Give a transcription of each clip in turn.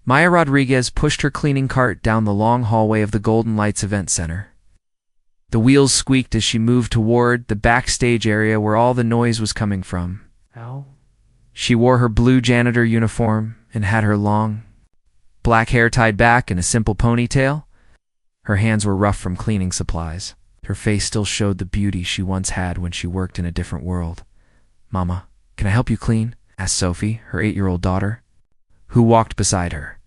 Maya Rodriguez pushed her cleaning cart down the long hallway of the Golden Lights Event Center. The wheels squeaked as she moved toward the backstage area where all the noise was coming from. Ow. She wore her blue janitor uniform and had her long, black hair tied back in a simple ponytail. Her hands were rough from cleaning supplies. Her face still showed the beauty she once had when she worked in a different world. "Mama, can I help you clean?" asked Sophie, her 8-year-old daughter, who walked beside her.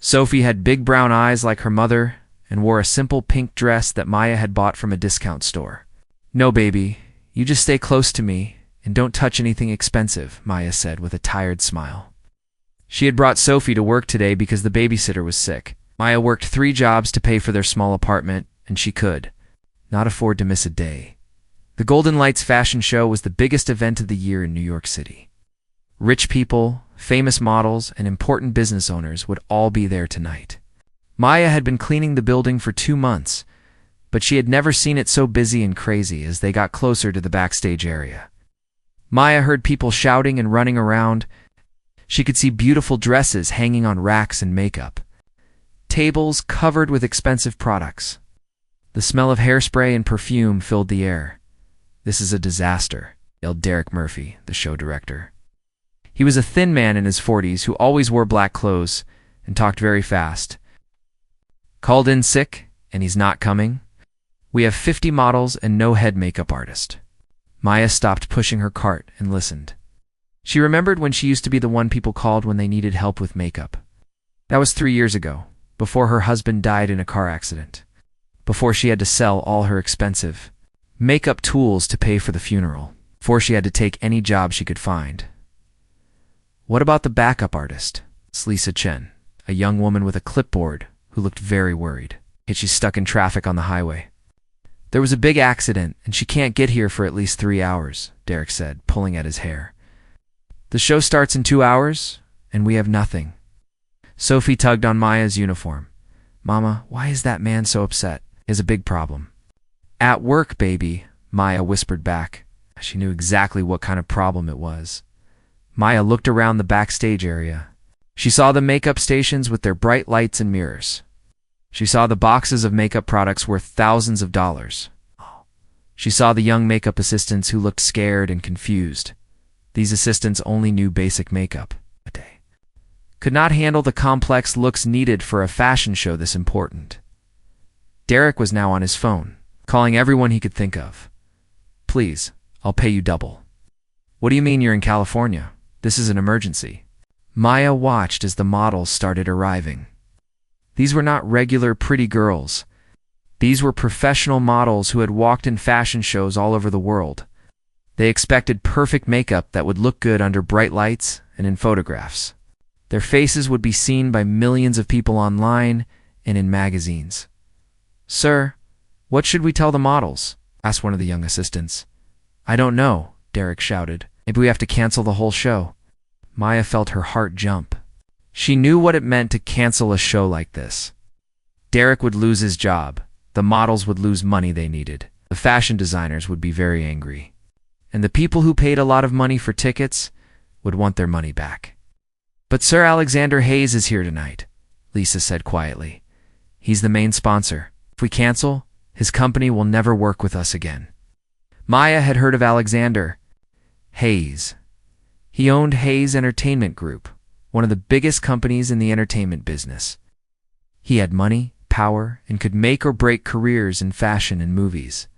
Sophie had big brown eyes like her mother and wore a simple pink dress that Maya had bought from a discount store. "No, baby, you just stay close to me and don't touch anything expensive," Maya said with a tired smile. She had brought Sophie to work today because the babysitter was sick. Maya worked 3 jobs to pay for their small apartment, and she could not afford to miss a day. The Golden Lights Fashion Show was the biggest event of the year in New York City. Rich people, famous models, and important business owners would all be there tonight. Maya had been cleaning the building for 2 months, but she had never seen it so busy and crazy as they got closer to the backstage area. Maya heard people shouting and running around. She could see beautiful dresses hanging on racks and makeup, tables covered with expensive products. The smell of hairspray and perfume filled the air. "This is a disaster," yelled Derek Murphy, the show director. He was a thin man in his 40s who always wore black clothes and talked very fast. "Called in sick, and he's not coming. We have 50 models and no head makeup artist." Maya stopped pushing her cart and listened. She remembered when she used to be the one people called when they needed help with makeup. That was 3 years ago, before her husband died in a car accident, before she had to sell all her expensive makeup tools to pay for the funeral, before she had to take any job she could find. "What about the backup artist?" asked Lisa Chen, a young woman with a clipboard who looked very worried. She's stuck in traffic on the highway. "There was a big accident, and she can't get here for at least 3 hours, Derek said, pulling at his hair. "The show starts in 2 hours, and we have nothing." Sophie tugged on Maya's uniform. "Mama, why is that man so upset? He has a big problem." "At work, baby," Maya whispered back. She knew exactly what kind of problem it was. Maya looked around the backstage area. She saw the makeup stations with their bright lights and mirrors. She saw the boxes of makeup products worth thousands of dollars. She saw the young makeup assistants who looked scared and confused. These assistants only knew basic makeup. They could not handle the complex looks needed for a fashion show this important. Derek was now on his phone, calling everyone he could think of. "Please, I'll pay you double." "What do you mean you're in California? This is an emergency." Maya watched as the models started arriving. These were not regular pretty girls. These were professional models who had walked in fashion shows all over the world. They expected perfect makeup that would look good under bright lights and in photographs. Their faces would be seen by millions of people online and in magazines. "Sir, what should we tell the models?" asked one of the young assistants. "I don't know," Derek shouted. "Maybe we have to cancel the whole show." Maya felt her heart jump. She knew what it meant to cancel a show like this. Derek would lose his job. The models would lose money they needed. The fashion designers would be very angry. And the people who paid a lot of money for tickets would want their money back. "But Sir Alexander Hayes is here tonight," Lisa said quietly. "He's the main sponsor. If we cancel, his company will never work with us again." Maya had heard of Alexander Hayes. He owned Hayes Entertainment Group, one of the biggest companies in the entertainment business. He had money, power, and could make or break careers in fashion and movies.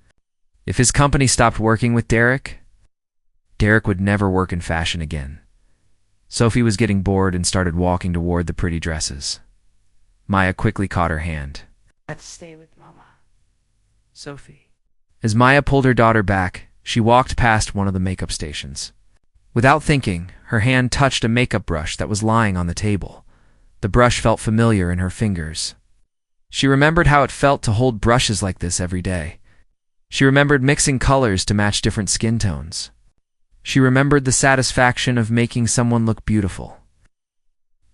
If his company stopped working with Derek, Derek would never work in fashion again. Sophie was getting bored and started walking toward the pretty dresses. Maya quickly caught her hand. "Let's stay with Mama." "Sophie." As Maya pulled her daughter back, she walked past one of the makeup stations. Without thinking, her hand touched a makeup brush that was lying on the table. The brush felt familiar in her fingers. She remembered how it felt to hold brushes like this every day. She remembered mixing colors to match different skin tones. She remembered the satisfaction of making someone look beautiful.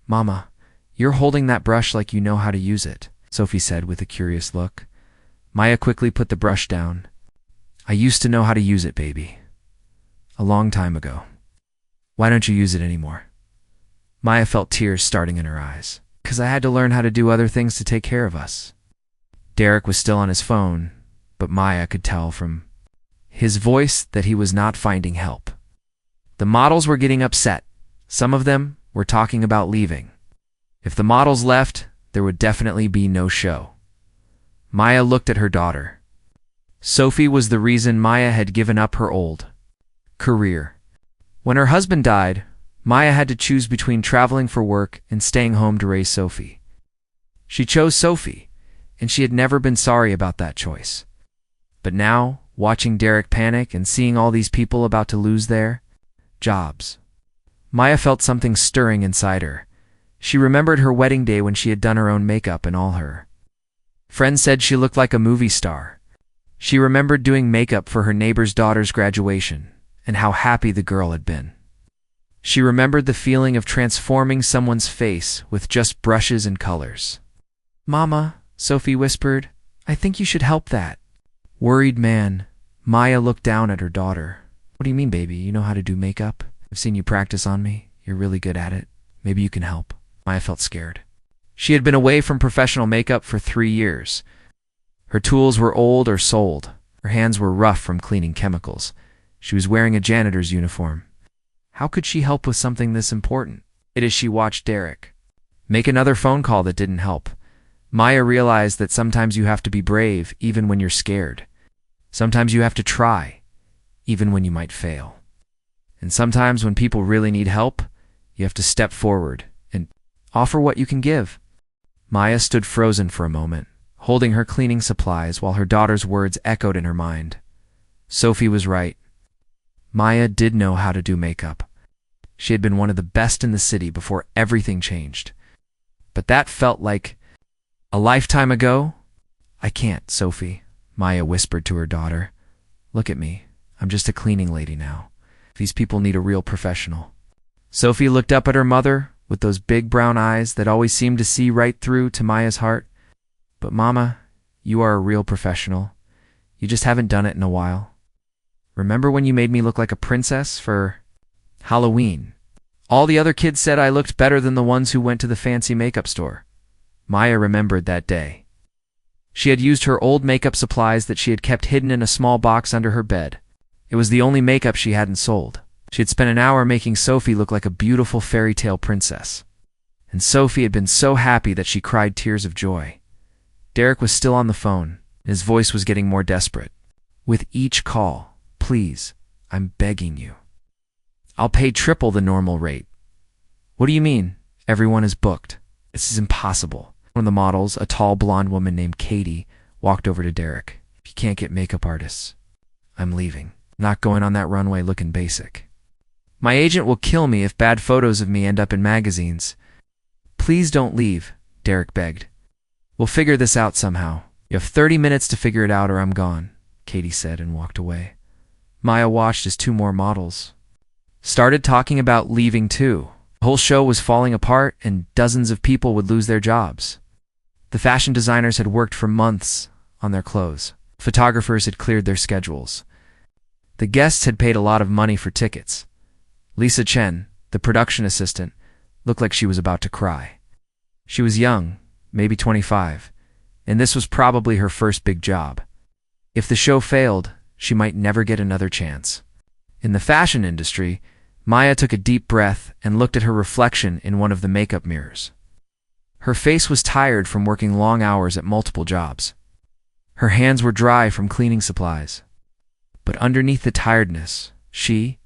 "Mama, you're holding that brush like you know how to use it," Sophie said with a curious look. Maya quickly put the brush down. "I used to know how to use it, baby. A long time ago. Why don't you use it anymore?" Maya felt tears starting in her eyes. 'Cause I had to learn how to do other things to take care of us. Derek was still on his phone, but Maya could tell from his voice that he was not finding help. The models were getting upset. Some of them were talking about leaving. If the models left, there would definitely be no show. Maya looked at her daughter. Sophie was the reason Maya had given up her old career. When her husband died, Maya had to choose between traveling for work and staying home to raise Sophie. She chose Sophie, and she had never been sorry about that choice. But now, watching Derek panic and seeing all these people about to lose their jobs, Maya felt something stirring inside her. She remembered her wedding day when she had done her own makeup and all her friends said she looked like a movie star. She remembered doing makeup for her neighbor's daughter's graduation and how happy the girl had been. She remembered the feeling of transforming someone's face with just brushes and colors. "Mama," Sophie whispered, "I think you should help that." Worried man, Maya looked down at her daughter. "What do you mean, baby? You know how to do makeup? I've seen you practice on me. You're really good at it. Maybe you can help." Maya felt scared. She had been away from professional makeup for 3 years. Her tools were old or sold. Her hands were rough from cleaning chemicals. She was wearing a janitor's uniform. How could she help with something this important? As she watched Derek make another phone call that didn't help, Maya realized that sometimes you have to be brave even when you're scared. Sometimes you have to try, even when you might fail. And sometimes when people really need help, you have to step forward and offer what you can give. Maya stood frozen for a moment, holding her cleaning supplies while her daughter's words echoed in her mind. Sophie was right. Maya did know how to do makeup. She had been one of the best in the city before everything changed. But that felt like a lifetime ago. "I can't, Sophie," Maya whispered to her daughter. "Look at me. I'm just a cleaning lady now. These people need a real professional." Sophie looked up at her mother with those big brown eyes that always seemed to see right through to Maya's heart. "But Mama, you are a real professional. You just haven't done it in a while. Remember when you made me look like a princess for Halloween? All the other kids said I looked better than the ones who went to the fancy makeup store." Maya remembered that day. She had used her old makeup supplies that she had kept hidden in a small box under her bed. It was the only makeup she hadn't sold. She had spent an hour making Sophie look like a beautiful fairy tale princess. And Sophie had been so happy that she cried tears of joy. Derek was still on the phone. His voice was getting more desperate. "With each call, please, I'm begging you. I'll pay triple the normal rate." "What do you mean? Everyone is booked. This is impossible." One of the models, a tall blonde woman named Katie, walked over to Derek. "If you can't get makeup artists, I'm leaving. I'm not going on that runway looking basic. My agent will kill me if bad photos of me end up in magazines." "Please don't leave," Derek begged. "We'll figure this out somehow. You have 30 minutes to figure it out or I'm gone," Katie said and walked away. Maya watched as 2 more models started talking about leaving too. The whole show was falling apart and dozens of people would lose their jobs. The fashion designers had worked for months on their clothes. Photographers had cleared their schedules. The guests had paid a lot of money for tickets. Lisa Chen, the production assistant, looked like she was about to cry. She was young, maybe 25, and this was probably her first big job. If the show failed, she might never get another chance. In the fashion industry, Maya took a deep breath and looked at her reflection in one of the makeup mirrors. Her face was tired from working long hours at multiple jobs. Her hands were dry from cleaning supplies. But underneath the tiredness, she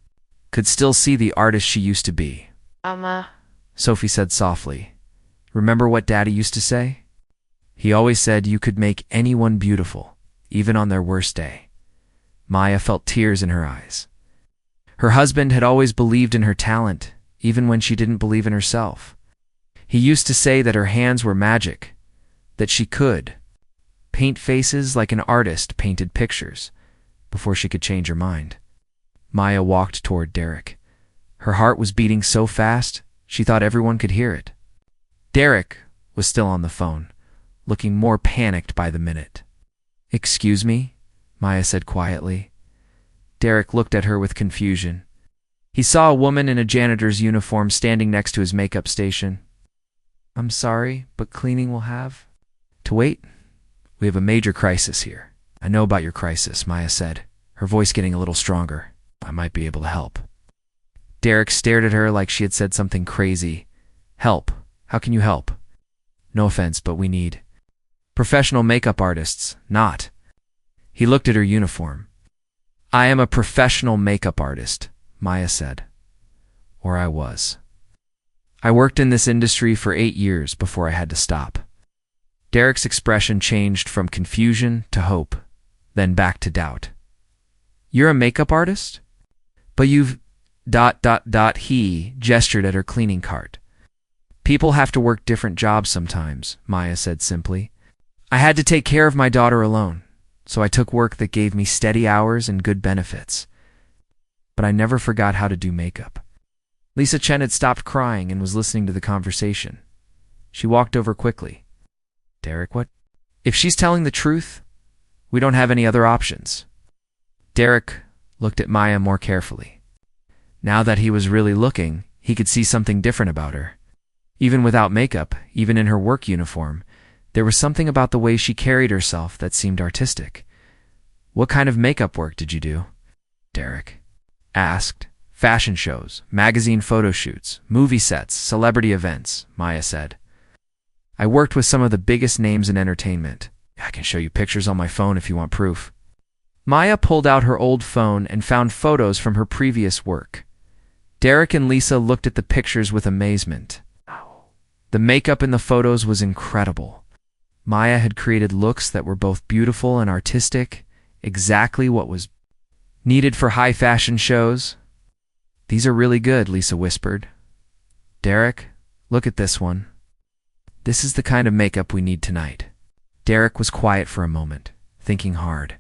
could still see the artist she used to be. "Mama," Sophie said softly. "Remember what Daddy used to say? He always said you could make anyone beautiful, even on their worst day." Maya felt tears in her eyes. Her husband had always believed in her talent, even when she didn't believe in herself. He used to say that her hands were magic, that she could paint faces like an artist painted pictures before she could change her mind. Maya walked toward Derek. Her heart was beating so fast, she thought everyone could hear it. Derek was still on the phone, looking more panicked by the minute. "Excuse me?" Maya said quietly. Derek looked at her with confusion. He saw a woman in a janitor's uniform standing next to his makeup station. I'm sorry, but cleaning will have to wait. We have a major crisis here. I know about your crisis, Maya said, her voice getting a little stronger. I might be able to help. Derek stared at her like she had said something crazy. Help? How can you help? No offense, but we need professional makeup artists, not. He looked at her uniform. I am a professional makeup artist, Maya said. Or I was. I worked in this industry for 8 years before I had to stop. Derek's expression changed from confusion to hope, then back to doubt. You're a makeup artist? But you've... He gestured at her cleaning cart. People have to work different jobs sometimes, Maya said simply. I had to take care of my daughter alone, so I took work that gave me steady hours and good benefits. But I never forgot how to do makeup. Lisa Chen had stopped crying and was listening to the conversation. She walked over quickly. Derek, what? If she's telling the truth, we don't have any other options. Derek looked at Maya more carefully. Now that he was really looking, he could see something different about her. Even without makeup, even in her work uniform, there was something about the way she carried herself that seemed artistic. What kind of makeup work did you do? Derek asked. Fashion shows, magazine photo shoots, movie sets, celebrity events, Maya said. I worked with some of the biggest names in entertainment. I can show you pictures on my phone if you want proof. Maya pulled out her old phone and found photos from her previous work. Derek and Lisa looked at the pictures with amazement. The makeup in the photos was incredible. Maya had created looks that were both beautiful and artistic, exactly what was needed for high fashion shows. These are really good, Lisa whispered. Derek, look at this one. This is the kind of makeup we need tonight. Derek was quiet for a moment, thinking hard.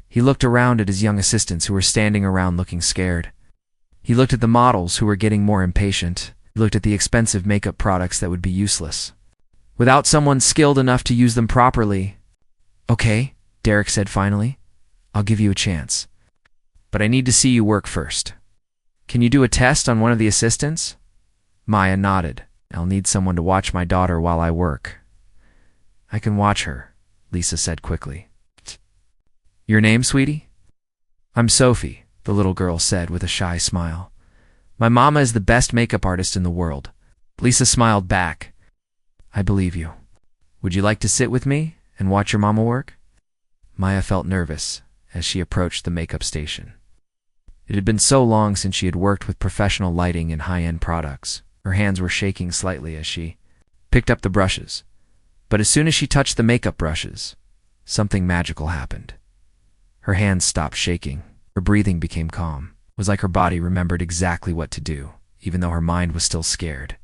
He looked around at his young assistants who were standing around looking scared. He looked at the models who were getting more impatient. He looked at the expensive makeup products that would be useless without someone skilled enough to use them properly. Okay, Derek said finally. I'll give you a chance. But I need to see you work first. Can you do a test on one of the assistants? Maya nodded. I'll need someone to watch my daughter while I work. I can watch her, Lisa said quickly. Your name, sweetie? I'm Sophie, the little girl said with a shy smile. My mama is the best makeup artist in the world. Lisa smiled back. I believe you. Would you like to sit with me and watch your mama work? Maya felt nervous as she approached the makeup station. It had been so long since she had worked with professional lighting and high-end products. Her hands were shaking slightly as she picked up the brushes. But as soon as she touched the makeup brushes, something magical happened. Her hands stopped shaking. Her breathing became calm. It was like her body remembered exactly what to do, even though her mind was still scared.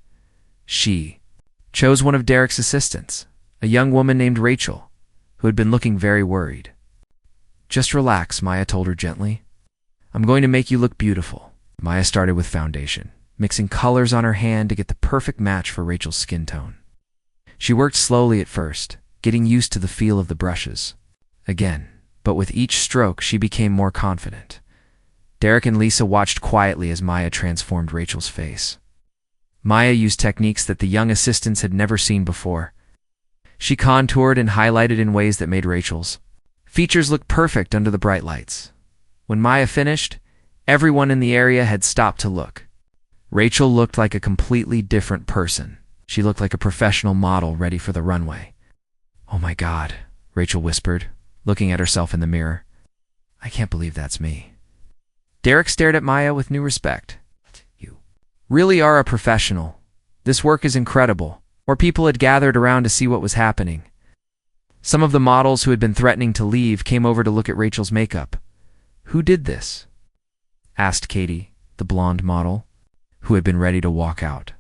She chose one of Derek's assistants, a young woman named Rachel, who had been looking very worried. Just relax, Maya told her gently. I'm going to make you look beautiful. Maya started with foundation, mixing colors on her hand to get the perfect match for Rachel's skin tone. She worked slowly at first, getting used to the feel of the brushes. Again, but with each stroke she became more confident. Derek and Lisa watched quietly as Maya transformed Rachel's face. Maya used techniques that the young assistants had never seen before. She contoured and highlighted in ways that made Rachel's features look perfect under the bright lights. When Maya finished, everyone in the area had stopped to look. Rachel looked like a completely different person. She looked like a professional model ready for the runway. Oh my God, Rachel whispered, looking at herself in the mirror. I can't believe that's me. Derek stared at Maya with new respect. You really are a professional. This work is incredible. More people had gathered around to see what was happening. Some of the models who had been threatening to leave came over to look at Rachel's makeup. Who did this? Asked Katie, the blonde model, who had been ready to walk out.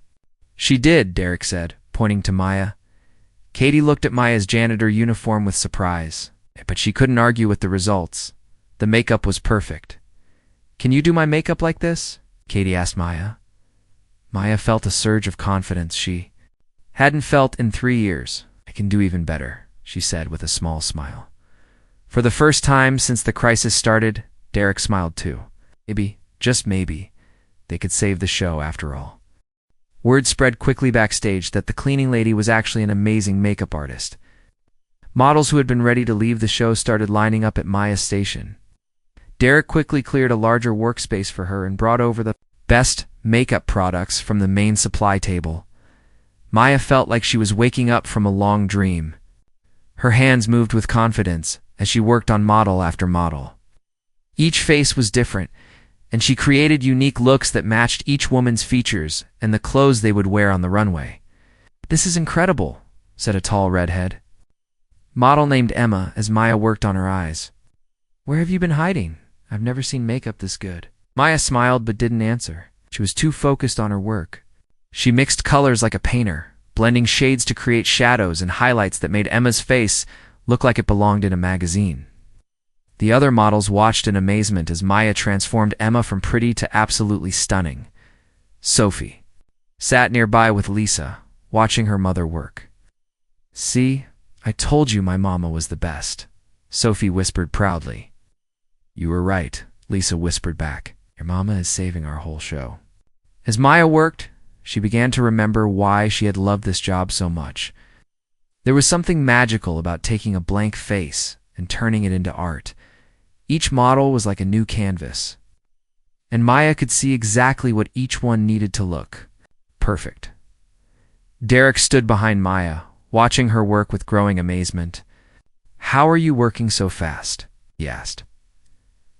She did, Derek said, pointing to Maya. Katie looked at Maya's janitor uniform with surprise, but she couldn't argue with the results. The makeup was perfect. Can you do my makeup like this? Katie asked Maya. Maya felt a surge of confidence she hadn't felt in 3 years. I can do even better, she said with a small smile. For the first time since the crisis started, Derek smiled too. Maybe, just maybe, they could save the show after all. Word spread quickly backstage that the cleaning lady was actually an amazing makeup artist. Models who had been ready to leave the show started lining up at Maya's station. Derek quickly cleared a larger workspace for her and brought over the best makeup products from the main supply table. Maya felt like she was waking up from a long dream. Her hands moved with confidence as she worked on model after model. Each face was different, and she created unique looks that matched each woman's features and the clothes they would wear on the runway. "This is incredible," said a tall redhead model named Emma as Maya worked on her eyes. "Where have you been hiding? I've never seen makeup this good." Maya smiled but didn't answer. She was too focused on her work. She mixed colors like a painter, blending shades to create shadows and highlights that made Emma's face look like it belonged in a magazine. The other models watched in amazement as Maya transformed Emma from pretty to absolutely stunning. Sophie sat nearby with Lisa, watching her mother work. "See, I told you my mama was the best," Sophie whispered proudly. "You were right," Lisa whispered back. "Your mama is saving our whole show." As Maya worked, she began to remember why she had loved this job so much. There was something magical about taking a blank face and turning it into art. Each model was like a new canvas, and Maya could see exactly what each one needed to look perfect. Derek stood behind Maya, watching her work with growing amazement. "How are you working so fast?" he asked.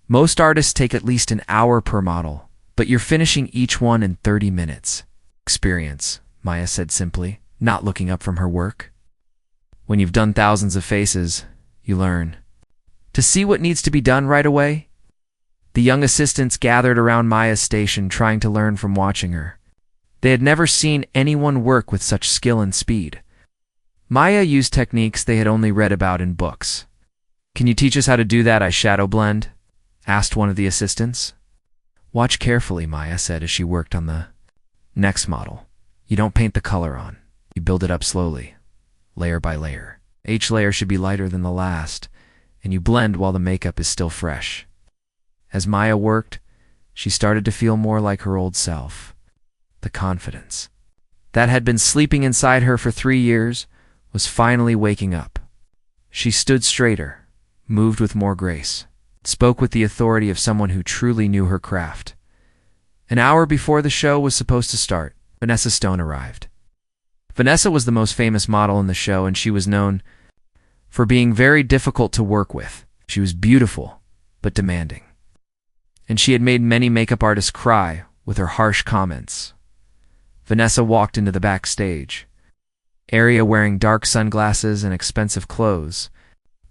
"Most artists take at least an hour per model, but you're finishing each one in 30 minutes. "Experience," Maya said simply, not looking up from her work. "When you've done thousands of faces, you learn to see what needs to be done right away." The young assistants gathered around Maya's station trying to learn from watching her. They had never seen anyone work with such skill and speed. Maya used techniques they had only read about in books. "Can you teach us how to do that eyeshadow blend?" asked one of the assistants. "Watch carefully," Maya said as she worked on the next model. "You don't paint the color on. You build it up slowly, layer by layer. Each layer should be lighter than the last, and you blend while the makeup is still fresh." As Maya worked, she started to feel more like her old self. The confidence that had been sleeping inside her for 3 years was finally waking up. She stood straighter, moved with more grace, spoke with the authority of someone who truly knew her craft. An hour before the show was supposed to start, Vanessa Stone arrived. Vanessa was the most famous model in the show, and she was known for being very difficult to work with. She was beautiful, but demanding. And she had made many makeup artists cry with her harsh comments. Vanessa walked into the backstage area wearing dark sunglasses and expensive clothes.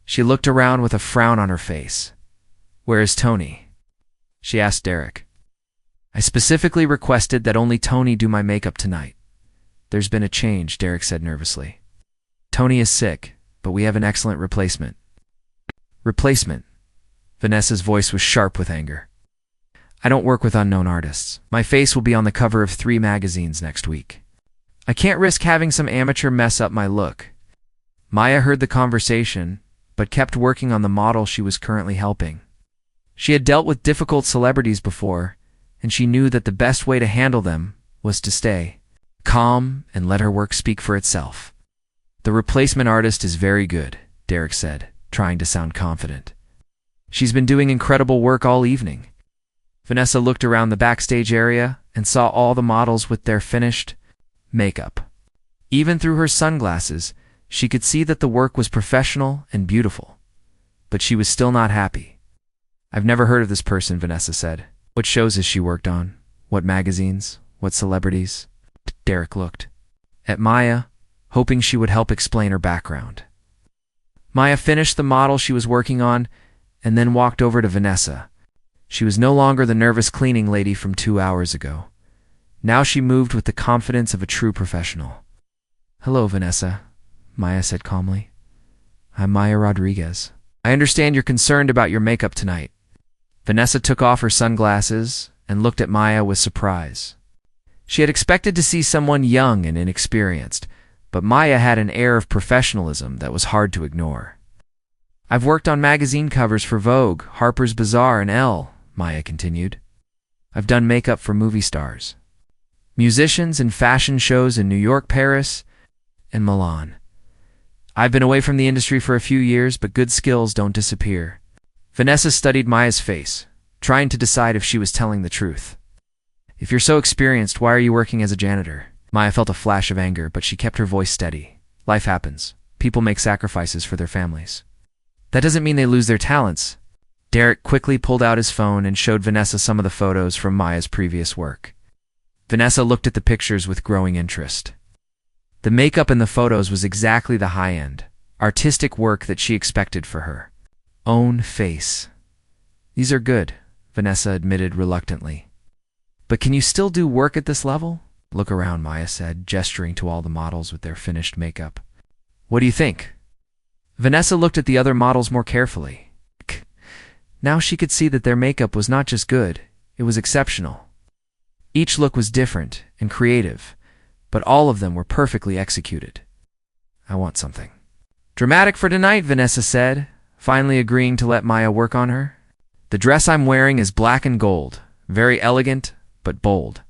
She looked around with a frown on her face. "Where is Tony?" she asked Derek. "I specifically requested that only Tony do my makeup tonight." "There's been a change," Derek said nervously. "Tony is sick, but we have an excellent replacement." "Replacement?" Vanessa's voice was sharp with anger. "I don't work with unknown artists. My face will be on the cover of 3 magazines next week. I can't risk having some amateur mess up my look." Maya heard the conversation, but kept working on the model she was currently helping. She had dealt with difficult celebrities before, and she knew that the best way to handle them was to stay calm and let her work speak for itself. "The replacement artist is very good," Derek said, trying to sound confident. "She's been doing incredible work all evening." Vanessa looked around the backstage area and saw all the models with their finished makeup. Even through her sunglasses, she could see that the work was professional and beautiful. But she was still not happy. "I've never heard of this person," Vanessa said. "What shows has she worked on? What magazines? What celebrities?" Derek looked at Maya, hoping she would help explain her background. Maya finished the model she was working on and then walked over to Vanessa. She was no longer the nervous cleaning lady from 2 hours ago. Now she moved with the confidence of a true professional. "Hello, Vanessa," Maya said calmly. "I'm Maya Rodriguez. I understand you're concerned about your makeup tonight." Vanessa took off her sunglasses and looked at Maya with surprise. She had expected to see someone young and inexperienced, but Maya had an air of professionalism that was hard to ignore. "I've worked on magazine covers for Vogue, Harper's Bazaar, and Elle," Maya continued. "I've done makeup for movie stars." musicians and fashion shows in New York, Paris, and Milan. I've been away from the industry for a few years, but good skills don't disappear. Vanessa studied Maya's face, trying to decide if she was telling the truth. If you're so experienced, why are you working as a janitor? Maya felt a flash of anger, but she kept her voice steady. Life happens. People make sacrifices for their families. That doesn't mean they lose their talents. Derek quickly pulled out his phone and showed Vanessa some of the photos from Maya's previous work. Vanessa looked at the pictures with growing interest. The makeup in the photos was exactly the high-end, artistic work that she expected for her own face. These are good, Vanessa admitted reluctantly. But can you still do work at this level? Look around, Maya said, gesturing to all the models with their finished makeup. What do you think? Vanessa looked at the other models more carefully. Now she could see that their makeup was not just good, it was exceptional. Each look was different and creative, but all of them were perfectly executed. I want something dramatic for tonight, Vanessa said, finally agreeing to let Maya work on her. The dress I'm wearing is black and gold, very elegant, but bold.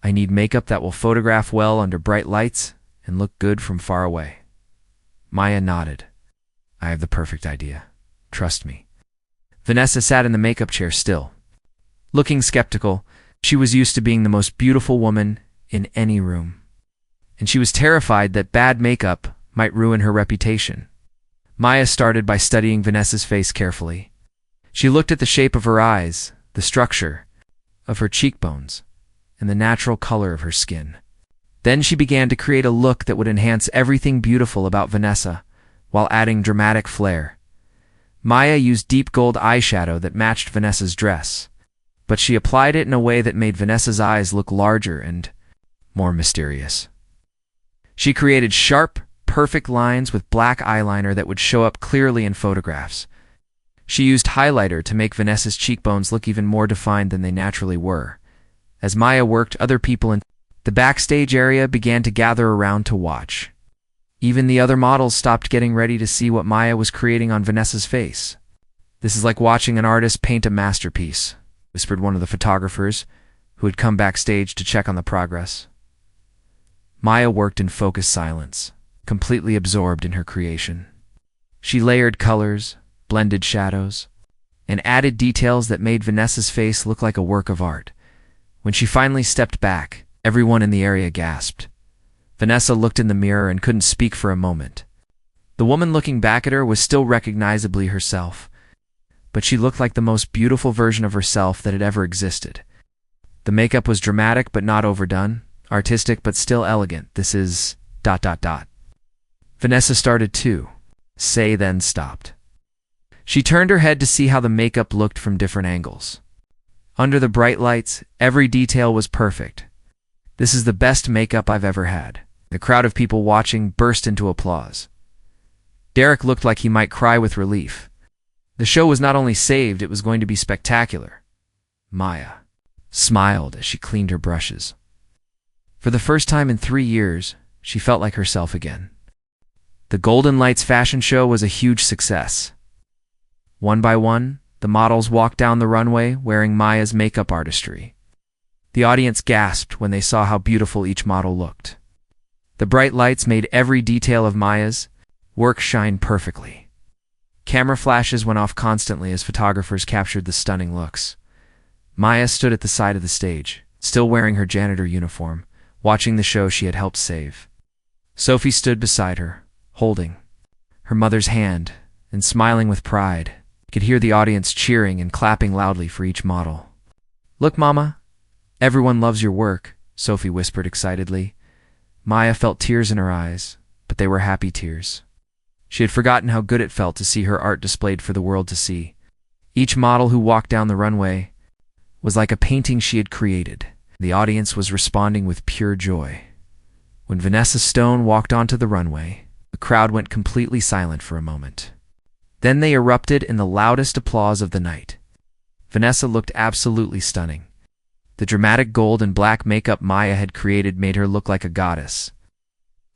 I need makeup that will photograph well under bright lights and look good from far away. Maya nodded. I have the perfect idea. Trust me. Vanessa sat in the makeup chair still. Looking skeptical, she was used to being the most beautiful woman in any room. And she was terrified that bad makeup might ruin her reputation. Maya started by studying Vanessa's face carefully. She looked at the shape of her eyes, the structure of her cheekbones, and the natural color of her skin. Then she began to create a look that would enhance everything beautiful about Vanessa, while adding dramatic flair. Maya used deep gold eyeshadow that matched Vanessa's dress, but she applied it in a way that made Vanessa's eyes look larger and more mysterious. She created sharp, perfect lines with black eyeliner that would show up clearly in photographs. She used highlighter to make Vanessa's cheekbones look even more defined than they naturally were. As Maya worked, other people in the backstage area began to gather around to watch. Even the other models stopped getting ready to see what Maya was creating on Vanessa's face. This is like watching an artist paint a masterpiece, whispered one of the photographers, who had come backstage to check on the progress. Maya worked in focused silence, completely absorbed in her creation. She layered colors, blended shadows, and added details that made Vanessa's face look like a work of art. When she finally stepped back, everyone in the area gasped. Vanessa looked in the mirror and couldn't speak for a moment. The woman looking back at her was still recognizably herself, but she looked like the most beautiful version of herself that had ever existed. The makeup was dramatic but not overdone, artistic but still elegant. This is ... Vanessa started to say, then stopped. She turned her head to see how the makeup looked from different angles. Under the bright lights, every detail was perfect. This is the best makeup I've ever had. The crowd of people watching burst into applause. Derek looked like he might cry with relief. The show was not only saved, it was going to be spectacular. Maya smiled as she cleaned her brushes. For the first time in 3 years, she felt like herself again. The Golden Lights fashion show was a huge success. One by one, the models walked down the runway wearing Maya's makeup artistry. The audience gasped when they saw how beautiful each model looked. The bright lights made every detail of Maya's work shine perfectly. Camera flashes went off constantly as photographers captured the stunning looks. Maya stood at the side of the stage, still wearing her janitor uniform, watching the show she had helped save. Sophie stood beside her, holding her mother's hand and smiling with pride. You could hear the audience cheering and clapping loudly for each model. Look, Mama, everyone loves your work, Sophie whispered excitedly. Maya felt tears in her eyes, but they were happy tears. She had forgotten how good it felt to see her art displayed for the world to see. Each model who walked down the runway was like a painting she had created. The audience was responding with pure joy. When Vanessa Stone walked onto the runway, the crowd went completely silent for a moment. Then they erupted in the loudest applause of the night. Vanessa looked absolutely stunning. The dramatic gold and black makeup Maya had created made her look like a goddess.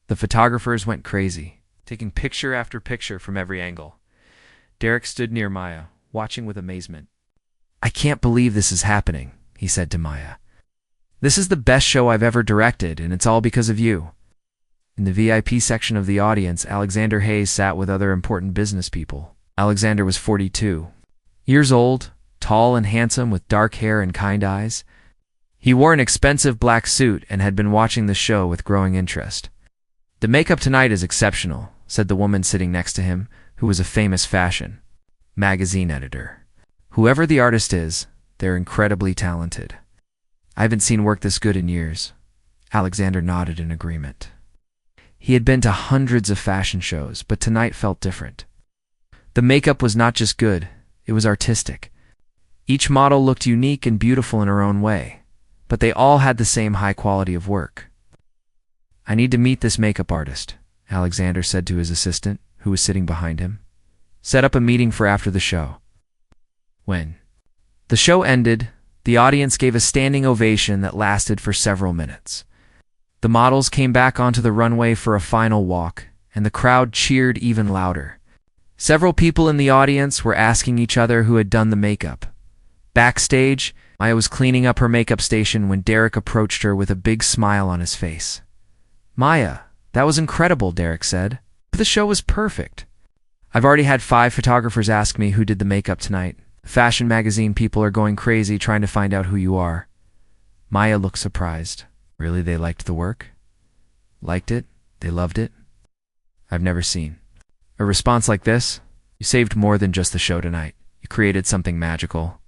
The photographers went crazy, taking picture after picture from every angle. Derek stood near Maya, watching with amazement. I can't believe this is happening, he said to Maya. This is the best show I've ever directed, and it's all because of you." In the VIP section of the audience, Alexander Hayes sat with other important business people. Alexander was 42 years old, tall and handsome with dark hair and kind eyes. He wore an expensive black suit and had been watching the show with growing interest. "The makeup tonight is exceptional," said the woman sitting next to him, who was a famous fashion magazine editor. "Whoever the artist is, they're incredibly talented. I haven't seen work this good in years." Alexander nodded in agreement. He had been to hundreds of fashion shows, but tonight felt different. The makeup was not just good, it was artistic. Each model looked unique and beautiful in her own way, but they all had the same high quality of work. "I need to meet this makeup artist," Alexander said to his assistant, who was sitting behind him. "Set up a meeting for after the show." When the show ended, the audience gave a standing ovation that lasted for several minutes. The models came back onto the runway for a final walk, and the crowd cheered even louder. Several people in the audience were asking each other who had done the makeup. Backstage, Maya was cleaning up her makeup station when Derek approached her with a big smile on his face. "Maya, that was incredible," Derek said. "The show was perfect. I've already had 5 photographers ask me who did the makeup tonight. Fashion magazine people are going crazy trying to find out who you are." Maya looked surprised. "Really, they liked the work?" "Liked it? They loved it? I've never seen a response like this. You saved more than just the show tonight. You created something magical."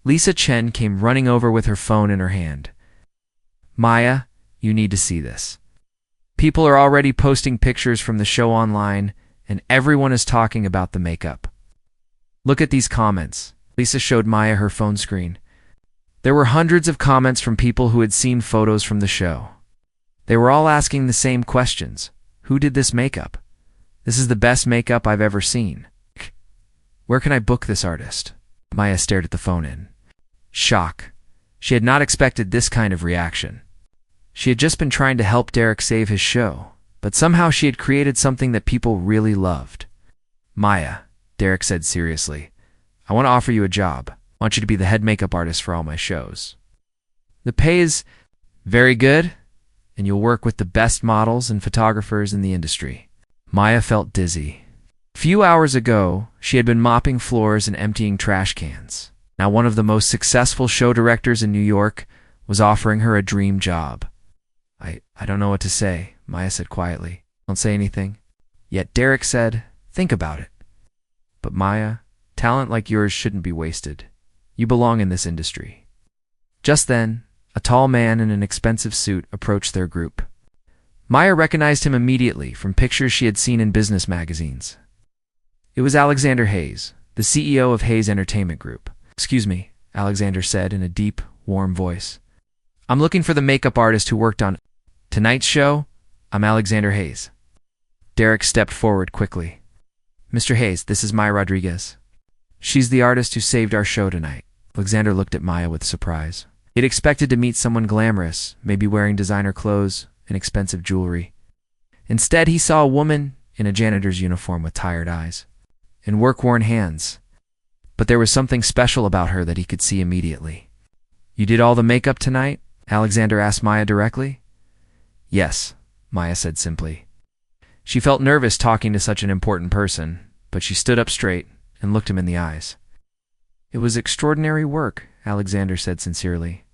Lisa Chen came running over with her phone in her hand. "Maya, you need to see this. People are already posting pictures from the show online, and everyone is talking about the makeup. Look at these comments." Lisa showed Maya her phone screen. There were hundreds of comments from people who had seen photos from the show. They were all asking the same questions. Who did this makeup? This is the best makeup I've ever seen. Where can I book this artist? Maya stared at the phone in shock. She had not expected this kind of reaction. She had just been trying to help Derek save his show, but somehow she had created something that people really loved. "Maya," Derek said seriously, "I want to offer you a job. I want you to be the head makeup artist for all my shows. The pay is very good, and you'll work with the best models and photographers in the industry." Maya felt dizzy. A few hours ago, she had been mopping floors and emptying trash cans. Now one of the most successful show directors in New York was offering her a dream job. I don't know what to say," Maya said quietly. "Don't say anything." Yet Derek said, "Think about it." "But Maya, talent like yours shouldn't be wasted. You belong in this industry." Just then, a tall man in an expensive suit approached their group. Maya recognized him immediately from pictures she had seen in business magazines. It was Alexander Hayes, the CEO of Hayes Entertainment Group. "Excuse me," Alexander said in a deep, warm voice. "I'm looking for the makeup artist who worked on tonight's show. I'm Alexander Hayes." Derek stepped forward quickly. "Mr. Hayes, this is Maya Rodriguez. She's the artist who saved our show tonight." Alexander looked at Maya with surprise. He'd expected to meet someone glamorous, maybe wearing designer clothes and expensive jewelry. Instead, he saw a woman in a janitor's uniform with tired eyes and work-worn hands. But there was something special about her that he could see immediately. "You did all the makeup tonight?" Alexander asked Maya directly. "Yes," Maya said simply. She felt nervous talking to such an important person, but she stood up straight and looked him in the eyes. "It was extraordinary work," Alexander said sincerely.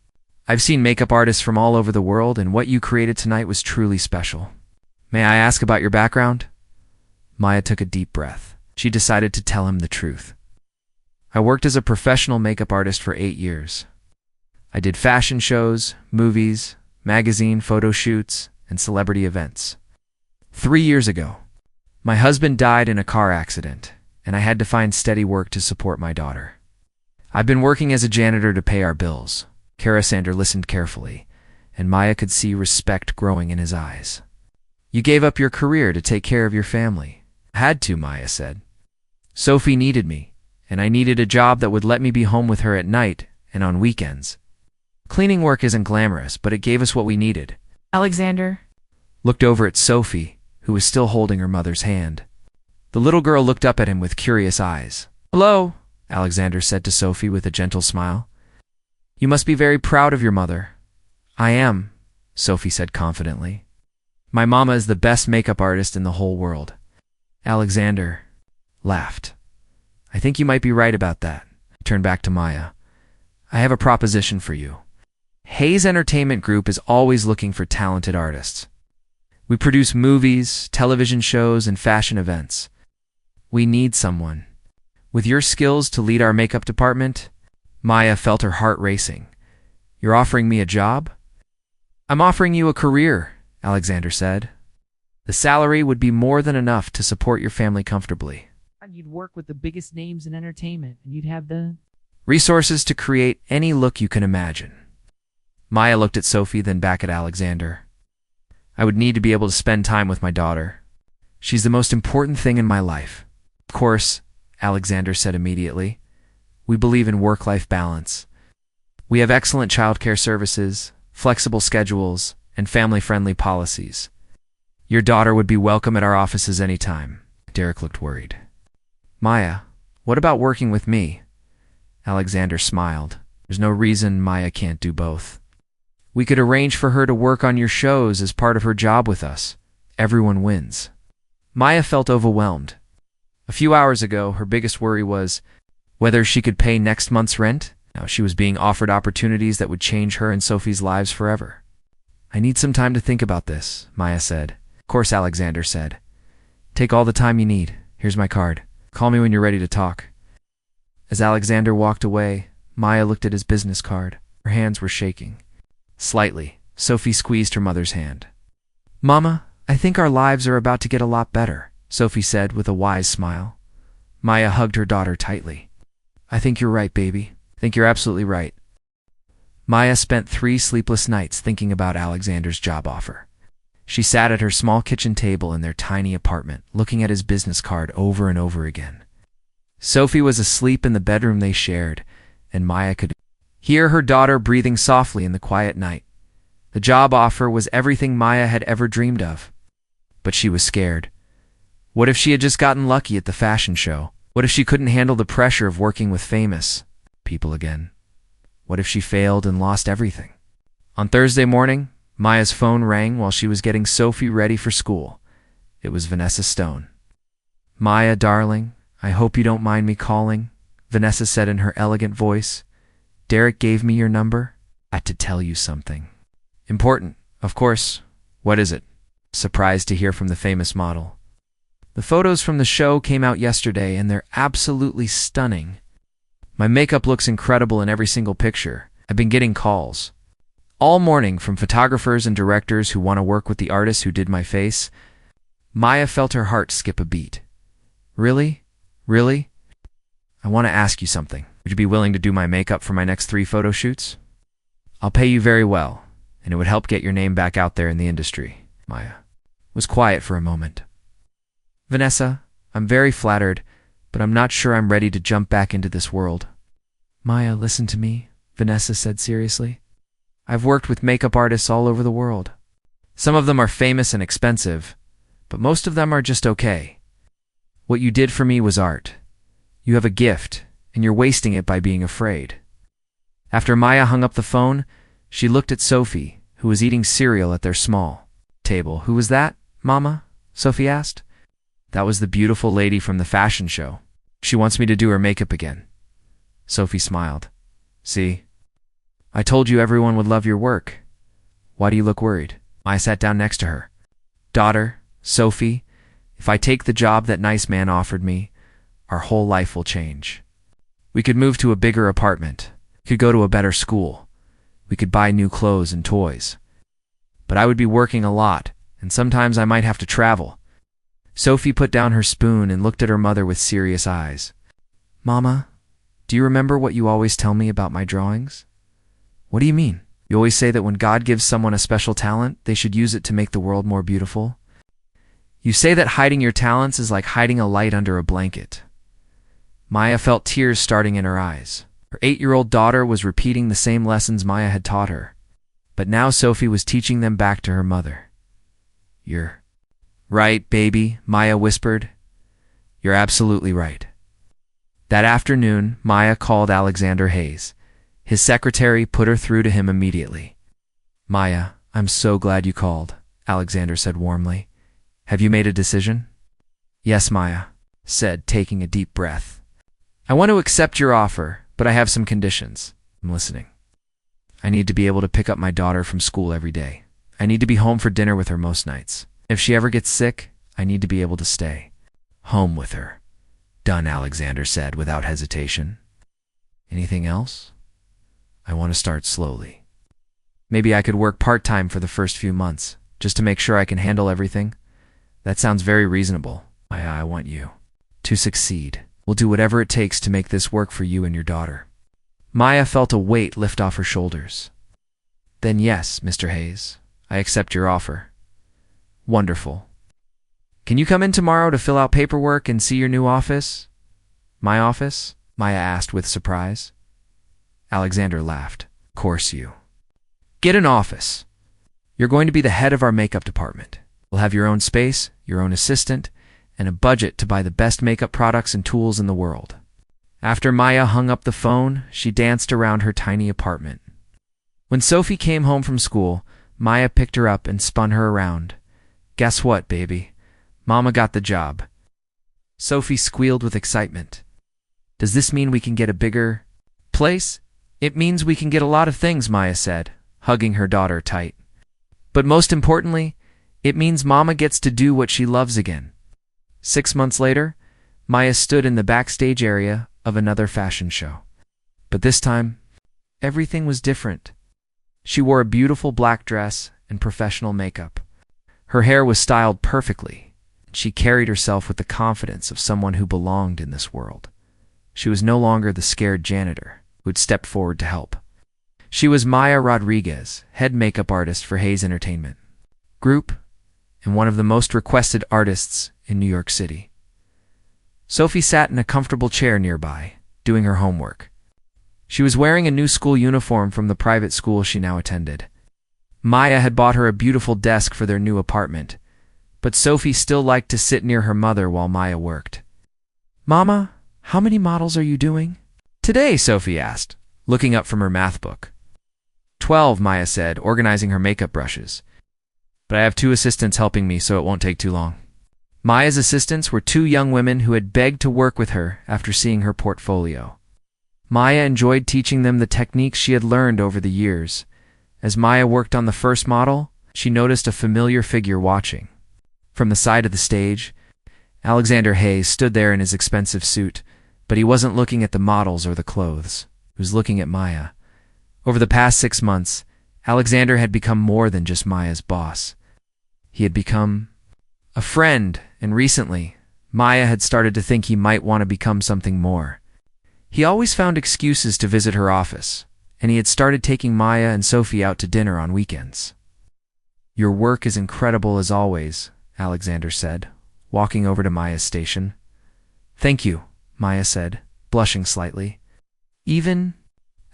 "I've seen makeup artists from all over the world, and what you created tonight was truly special. May I ask about your background?" Maya took a deep breath. She decided to tell him the truth. "I worked as a professional makeup artist for 8 years. I did fashion shows, movies, magazine photo shoots, and celebrity events. 3 years ago, my husband died in a car accident, and I had to find steady work to support my daughter. I've been working as a janitor to pay our bills." Karasander listened carefully, and Maya could see respect growing in his eyes. "You gave up your career to take care of your family." "I had to," Maya said. "Sophie needed me, and I needed a job that would let me be home with her at night and on weekends. Cleaning work isn't glamorous, but it gave us what we needed." Alexander looked over at Sophie, who was still holding her mother's hand. The little girl looked up at him with curious eyes. "Hello," Alexander said to Sophie with a gentle smile. "You must be very proud of your mother. I am, Sophie said confidently. My mama is the best makeup artist in the whole world. Alexander laughed. I think you might be right about that. He turned back to Maya. I have a proposition for you. Hayes Entertainment Group is always looking for talented artists. We produce movies, television shows, and fashion events. We need someone with your skills to lead our makeup department. Maya felt her heart racing. You're offering me a job? I'm offering you a career, Alexander said. The salary would be more than enough to support your family comfortably. You'd work with the biggest names in entertainment, and you'd have the resources to create any look you can imagine. Maya looked at Sophie, then back at Alexander. I would need to be able to spend time with my daughter. She's the most important thing in my life. Of course, Alexander said immediately. We believe in work-life balance. We have excellent childcare services, flexible schedules, and family-friendly policies. Your daughter would be welcome at our offices anytime. Derek looked worried. Maya, what about working with me? Alexander smiled. There's no reason Maya can't do both. We could arrange for her to work on your shows as part of her job with us. Everyone wins. Maya felt overwhelmed. A few hours ago, her biggest worry was whether she could pay next month's rent. Now she was being offered opportunities that would change her and Sophie's lives forever. I need some time to think about this, Maya said. Of course, Alexander said. Take all the time you need. Here's my card. Call me when you're ready to talk. As Alexander walked away, Maya looked at his business card. Her hands were shaking. Slightly, Sophie squeezed her mother's hand. Mama, I think our lives are about to get a lot better, Sophie said with a wise smile. Maya hugged her daughter tightly. I think you're right, baby. I think you're absolutely right. Maya spent 3 sleepless nights thinking about Alexander's job offer. She sat at her small kitchen table in their tiny apartment, looking at his business card over and over again. Sophie was asleep in the bedroom they shared, and Maya could hear her daughter breathing softly in the quiet night. The job offer was everything Maya had ever dreamed of. But she was scared. What if she had just gotten lucky at the fashion show? What if she couldn't handle the pressure of working with famous people again? What if she failed and lost everything? On Thursday morning, Maya's phone rang while she was getting Sophie ready for school. It was Vanessa Stone. Maya, darling, I hope you don't mind me calling, Vanessa said in her elegant voice. Derek gave me your number. I had to tell you something. Important, of course. What is it? Surprised to hear from the famous model. The photos from the show came out yesterday, and they're absolutely stunning. My makeup looks incredible in every single picture. I've been getting calls all morning from photographers and directors who want to work with the artist who did my face. Maya felt her heart skip a beat. Really? Really? I want to ask you something. Would you be willing to do my makeup for my next 3 photo shoots? I'll pay you very well, and it would help get your name back out there in the industry. Maya was quiet for a moment. Vanessa, I'm very flattered, but I'm not sure I'm ready to jump back into this world. Maya, listen to me, Vanessa said seriously. I've worked with makeup artists all over the world. Some of them are famous and expensive, but most of them are just okay. What you did for me was art. You have a gift, and you're wasting it by being afraid. After Maya hung up the phone, she looked at Sophie, who was eating cereal at their small table. Who was that, Mama? Sophie asked. That was the beautiful lady from the fashion show. She wants me to do her makeup again. Sophie smiled. See? I told you everyone would love your work. Why do you look worried? Maya sat down next to her. Daughter, Sophie, if I take the job that nice man offered me, our whole life will change. We could move to a bigger apartment. We could go to a better school. We could buy new clothes and toys. But I would be working a lot, and sometimes I might have to travel. Sophie put down her spoon and looked at her mother with serious eyes. Mama, do you remember what you always tell me about my drawings? What do you mean? You always say that when God gives someone a special talent, they should use it to make the world more beautiful. You say that hiding your talents is like hiding a light under a blanket. Maya felt tears starting in her eyes. Her 8-year-old daughter was repeating the same lessons Maya had taught her. But now Sophie was teaching them back to her mother. You're right, baby, Maya whispered. You're absolutely right. That afternoon, Maya called Alexander Hayes. His secretary put her through to him immediately. Maya, I'm so glad you called, Alexander said warmly. Have you made a decision? Yes, Maya said, taking a deep breath. I want to accept your offer, but I have some conditions. I'm listening. I need to be able to pick up my daughter from school every day. I need to be home for dinner with her most nights. If she ever gets sick, I need to be able to stay home with her. Done, Alexander said without hesitation. Anything else? I want to start slowly. Maybe I could work part-time for the first few months, just to make sure I can handle everything. That sounds very reasonable. I want you to succeed. We'll do whatever it takes to make this work for you and your daughter. Maya felt a weight lift off her shoulders. Then yes, Mr. Hayes, I accept your offer. Wonderful. Can you come in tomorrow to fill out paperwork and see your new office? My office? Maya asked with surprise. Alexander laughed. Of course you. Get an office. You're going to be the head of our makeup department. We'll have your own space, your own assistant, and a budget to buy the best makeup products and tools in the world. After Maya hung up the phone, she danced around her tiny apartment. When Sophie came home from school, Maya picked her up and spun her around. Guess what, baby? Mama got the job. Sophie squealed with excitement. Does this mean we can get a bigger place? It means we can get a lot of things, Maya said, hugging her daughter tight. But most importantly, it means Mama gets to do what she loves again. 6 months later, Maya stood in the backstage area of another fashion show. But this time, everything was different. She wore a beautiful black dress and professional makeup. Her hair was styled perfectly. She carried herself with the confidence of someone who belonged in this world. She was no longer the scared janitor who had stepped forward to help. She was Maya Rodriguez, head makeup artist for Hayes Entertainment Group, and one of the most requested artists in New York City. Sophie sat in a comfortable chair nearby, doing her homework. She was wearing a new school uniform from the private school she now attended. Maya had bought her a beautiful desk for their new apartment, but Sophie still liked to sit near her mother while Maya worked. Mama, how many models are you doing today? Sophie asked, looking up from her math book. 12, Maya said, organizing her makeup brushes. But I have 2 assistants helping me, so it won't take too long. Maya's assistants were 2 young women who had begged to work with her after seeing her portfolio. Maya enjoyed teaching them the techniques she had learned over the years. As Maya worked on the first model, she noticed a familiar figure watching. From the side of the stage, Alexander Hayes stood there in his expensive suit, but he wasn't looking at the models or the clothes. He was looking at Maya. Over the past 6 months, Alexander had become more than just Maya's boss. He had become a friend, and recently, Maya had started to think he might want to become something more. He always found excuses to visit her office, and he had started taking Maya and Sophie out to dinner on weekends. Your work is incredible as always, Alexander said, walking over to Maya's station. Thank you, Maya said, blushing slightly. Even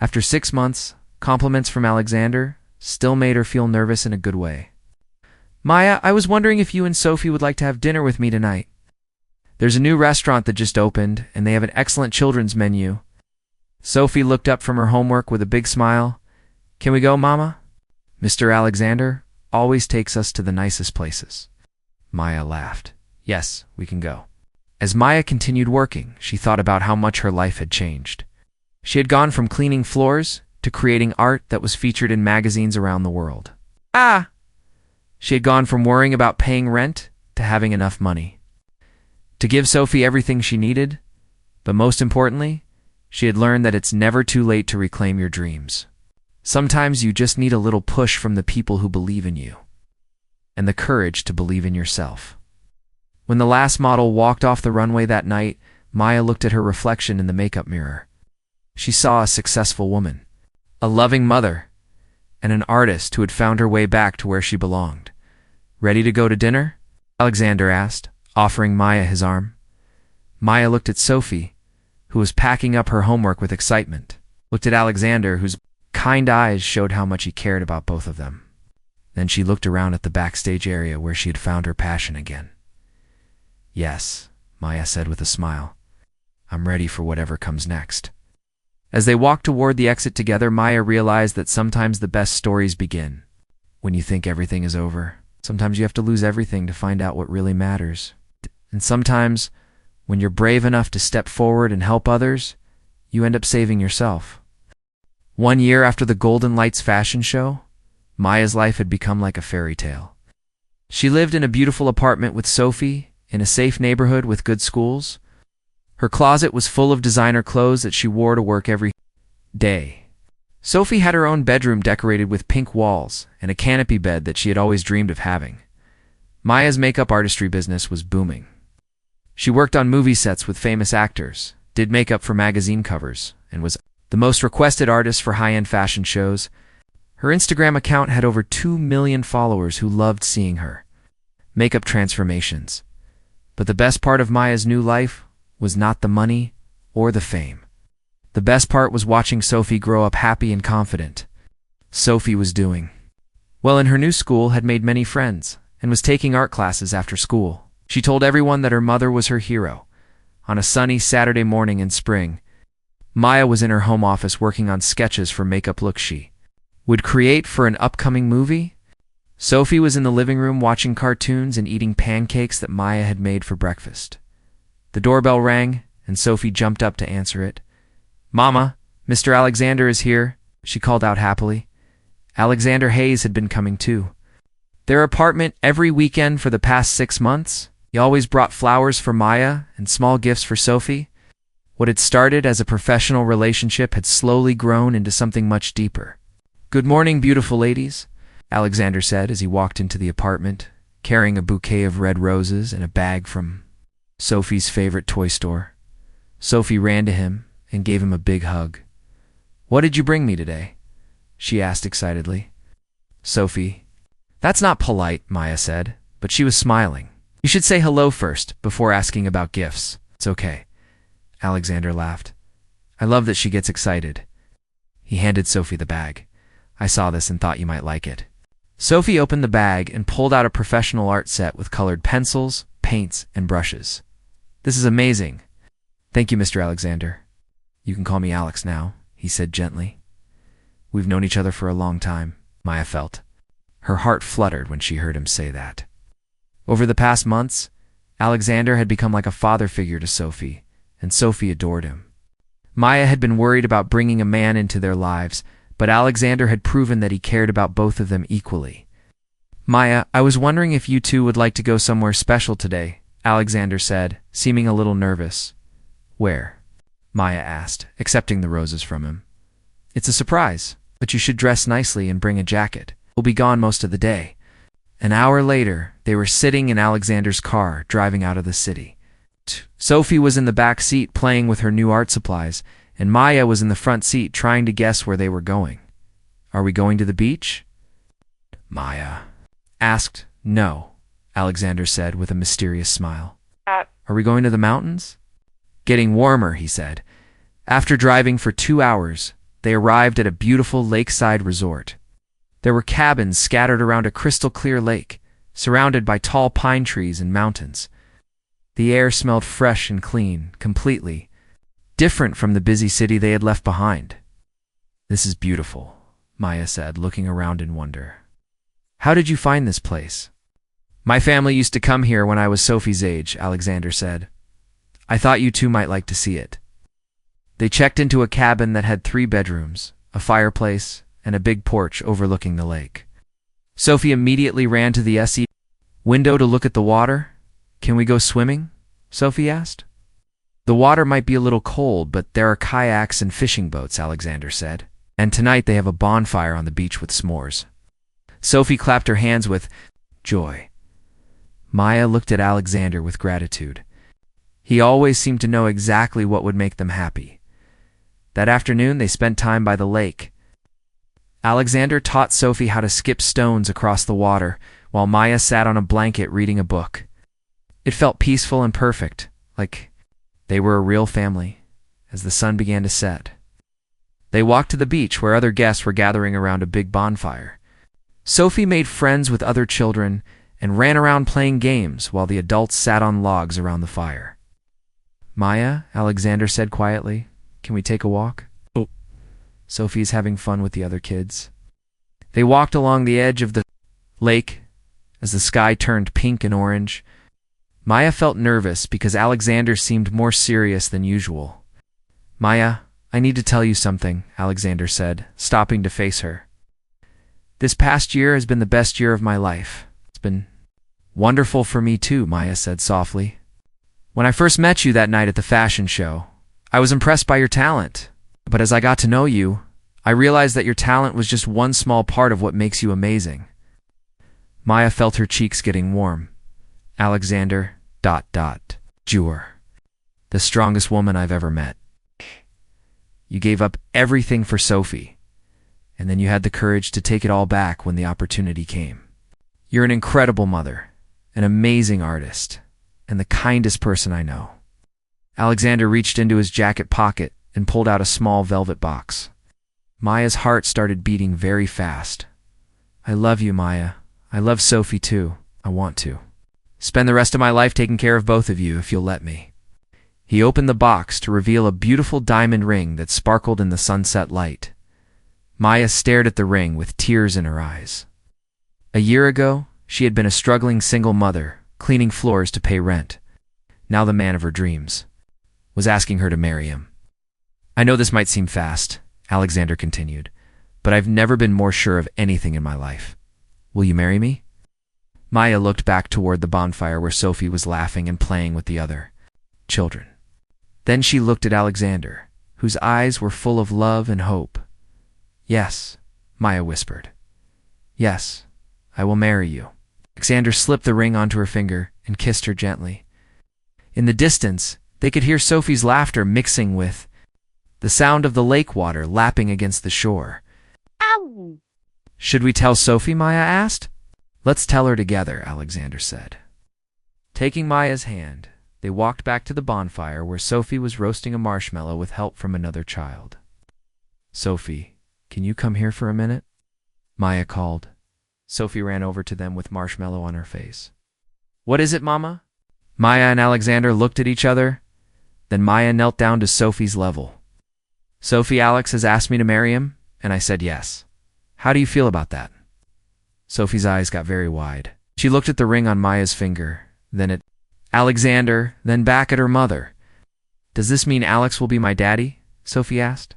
after 6 months, compliments from Alexander still made her feel nervous in a good way. Maya, I was wondering if you and Sophie would like to have dinner with me tonight. There's a new restaurant that just opened, and they have an excellent children's menu. Sophie looked up from her homework with a big smile. Can we go, Mama? Mr. Alexander always takes us to the nicest places. Maya laughed. Yes, we can go. As Maya continued working, she thought about how much her life had changed. She had gone from cleaning floors to creating art that was featured in magazines around the world. She had gone from worrying about paying rent to having enough money to give Sophie everything she needed, but most importantly, she had learned that it's never too late to reclaim your dreams. Sometimes you just need a little push from the people who believe in you, and the courage to believe in yourself. When the last model walked off the runway that night, Maya looked at her reflection in the makeup mirror. She saw a successful woman, a loving mother, and an artist who had found her way back to where she belonged. Ready to go to dinner? Alexander asked, offering Maya his arm. Maya looked at Sophie, who was packing up her homework with excitement, looked at Alexander, whose kind eyes showed how much he cared about both of them. Then she looked around at the backstage area where she had found her passion again. Yes, Maya said with a smile. I'm ready for whatever comes next. As they walked toward the exit together, Maya realized that sometimes the best stories begin when you think everything is over. Sometimes you have to lose everything to find out what really matters. And sometimes, when you're brave enough to step forward and help others, you end up saving yourself. 1 year after the Golden Lights fashion show, Maya's life had become like a fairy tale. She lived in a beautiful apartment with Sophie, in a safe neighborhood with good schools. Her closet was full of designer clothes that she wore to work every day. Sophie had her own bedroom decorated with pink walls and a canopy bed that she had always dreamed of having. Maya's makeup artistry business was booming. She worked on movie sets with famous actors, did makeup for magazine covers, and was the most requested artist for high-end fashion shows. Her Instagram account had over 2 million followers who loved seeing her makeup transformations. But the best part of Maya's new life was not the money or the fame. The best part was watching Sophie grow up happy and confident. Sophie was doing well in her new school, had made many friends, and was taking art classes after school. She told everyone that her mother was her hero. On a sunny Saturday morning in spring, Maya was in her home office working on sketches for makeup looks she would create for an upcoming movie. Sophie was in the living room watching cartoons and eating pancakes that Maya had made for breakfast. The doorbell rang, and Sophie jumped up to answer it. "Mama, Mr. Alexander is here," she called out happily. Alexander Hayes had been coming too. Their apartment every weekend for the past 6 months. He always brought flowers for Maya and small gifts for Sophie. What had started as a professional relationship had slowly grown into something much deeper. "Good morning, beautiful ladies," Alexander said as he walked into the apartment, carrying a bouquet of red roses and a bag from Sophie's favorite toy store. Sophie ran to him and gave him a big hug. "What did you bring me today?" she asked excitedly. Sophie, "That's not polite," Maya said, but she was smiling. "You should say hello first before asking about gifts." "It's okay," Alexander laughed. "I love that she gets excited." He handed Sophie the bag. "I saw this and thought you might like it." Sophie opened the bag and pulled out a professional art set with colored pencils, paints, and brushes. "This is amazing." "Thank you, Mr. Alexander. You can call me Alex now," he said gently. "We've known each other for a long time," Maya felt. Her heart fluttered when she heard him say that. Over the past months, Alexander had become like a father figure to Sophie, and Sophie adored him. Maya had been worried about bringing a man into their lives, but Alexander had proven that he cared about both of them equally. "Maya, I was wondering if you two would like to go somewhere special today," Alexander said, seeming a little nervous. "Where?" Maya asked, accepting the roses from him. "It's a surprise, but you should dress nicely and bring a jacket. We'll be gone most of the day." An hour later, they were sitting in Alexander's car, driving out of the city. Sophie was in the back seat playing with her new art supplies, and Maya was in the front seat trying to guess where they were going. "Are we going to the beach?" Maya asked. "No," Alexander said with a mysterious smile. "Are we going to the mountains?" "Getting warmer," he said. After driving for 2 hours, they arrived at a beautiful lakeside resort. There were cabins scattered around a crystal-clear lake, surrounded by tall pine trees and mountains. The air smelled fresh and clean, completely different from the busy city they had left behind. "This is beautiful," Maya said, looking around in wonder. "How did you find this place?" "My family used to come here when I was Sophie's age," Alexander said. "I thought you two might like to see it." They checked into a cabin that had 3 bedrooms, a fireplace, and a big porch overlooking the lake. Sophie immediately ran to the SE window to look at the water. "Can we go swimming?" Sophie asked. "The water might be a little cold, but there are kayaks and fishing boats," Alexander said. "And tonight they have a bonfire on the beach with s'mores." Sophie clapped her hands with joy. Maya looked at Alexander with gratitude. He always seemed to know exactly what would make them happy. That afternoon they spent time by the lake. Alexander taught Sophie how to skip stones across the water, while Maya sat on a blanket reading a book. It felt peaceful and perfect, like they were a real family, as the sun began to set. They walked to the beach where other guests were gathering around a big bonfire. Sophie made friends with other children and ran around playing games while the adults sat on logs around the fire. "Maya," Alexander said quietly, "can we take a walk?" "Oh." "Sophie's having fun with the other kids." They walked along the edge of the lake as the sky turned pink and orange. Maya felt nervous because Alexander seemed more serious than usual. "Maya, I need to tell you something," Alexander said, stopping to face her. "This past year has been the best year of my life." "It's been wonderful for me too," Maya said softly. "When I first met you that night at the fashion show, I was impressed by your talent. But as I got to know you, I realized that your talent was just one small part of what makes you amazing." Maya felt her cheeks getting warm. "Alexander, Jur, the strongest woman I've ever met. You gave up everything for Sophie, and then you had the courage to take it all back when the opportunity came. You're an incredible mother, an amazing artist, and the kindest person I know." Alexander reached into his jacket pocket and pulled out a small velvet box. Maya's heart started beating very fast. "I love you, Maya. I love Sophie too. I want to spend the rest of my life taking care of both of you if you'll let me." He opened the box to reveal a beautiful diamond ring that sparkled in the sunset light. Maya stared at the ring with tears in her eyes. A year ago, she had been a struggling single mother, cleaning floors to pay rent. Now the man of her dreams was asking her to marry him. "I know this might seem fast," Alexander continued, "but I've never been more sure of anything in my life. Will you marry me?" Maya looked back toward the bonfire where Sophie was laughing and playing with the other children. Then she looked at Alexander, whose eyes were full of love and hope. "Yes," Maya whispered. "Yes, I will marry you." Alexander slipped the ring onto her finger and kissed her gently. In the distance, they could hear Sophie's laughter mixing with the sound of the lake water lapping against the shore. Ow! "Should we tell Sophie?" Maya asked. "Let's tell her together," Alexander said. Taking Maya's hand, they walked back to the bonfire where Sophie was roasting a marshmallow with help from another child. "Sophie, can you come here for a minute?" Maya called. Sophie ran over to them with marshmallow on her face. "What is it, Mama?" Maya and Alexander looked at each other. Then Maya knelt down to Sophie's level. "Sophie, Alex has asked me to marry him, and I said yes. How do you feel about that?" Sophie's eyes got very wide. She looked at the ring on Maya's finger, then at Alexander, then back at her mother. "Does this mean Alex will be my daddy?" Sophie asked.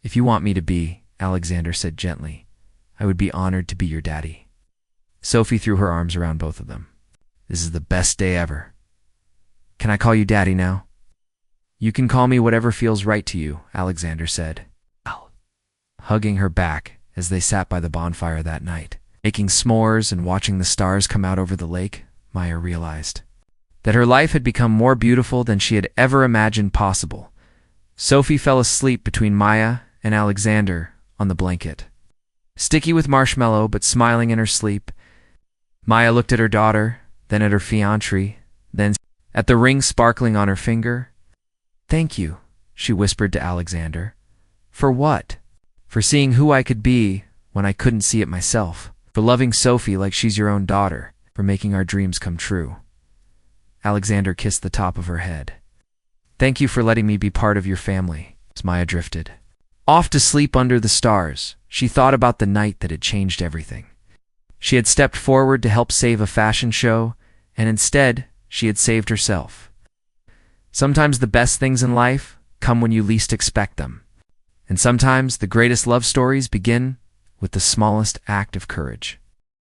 "If you want me to be," Alexander said gently, "I would be honored to be your daddy." Sophie threw her arms around both of them. "This is the best day ever. Can I call you daddy now?" "You can call me whatever feels right to you," Alexander said, hugging her back as they sat by the bonfire that night. Making s'mores and watching the stars come out over the lake, Maya realized that her life had become more beautiful than she had ever imagined possible. Sophie fell asleep between Maya and Alexander on the blanket. Sticky with marshmallow but smiling in her sleep, Maya looked at her daughter, then at her fiancé, then at the ring sparkling on her finger. "Thank you," she whispered to Alexander. "For what?" "For seeing who I could be when I couldn't see it myself. For loving Sophie like she's your own daughter. For making our dreams come true." Alexander kissed the top of her head. "Thank you for letting me be part of your family." As Maya drifted off to sleep under the stars, she thought about the night that had changed everything. She had stepped forward to help save a fashion show, and instead, she had saved herself. Sometimes the best things in life come when you least expect them. And sometimes the greatest love stories begin with the smallest act of courage.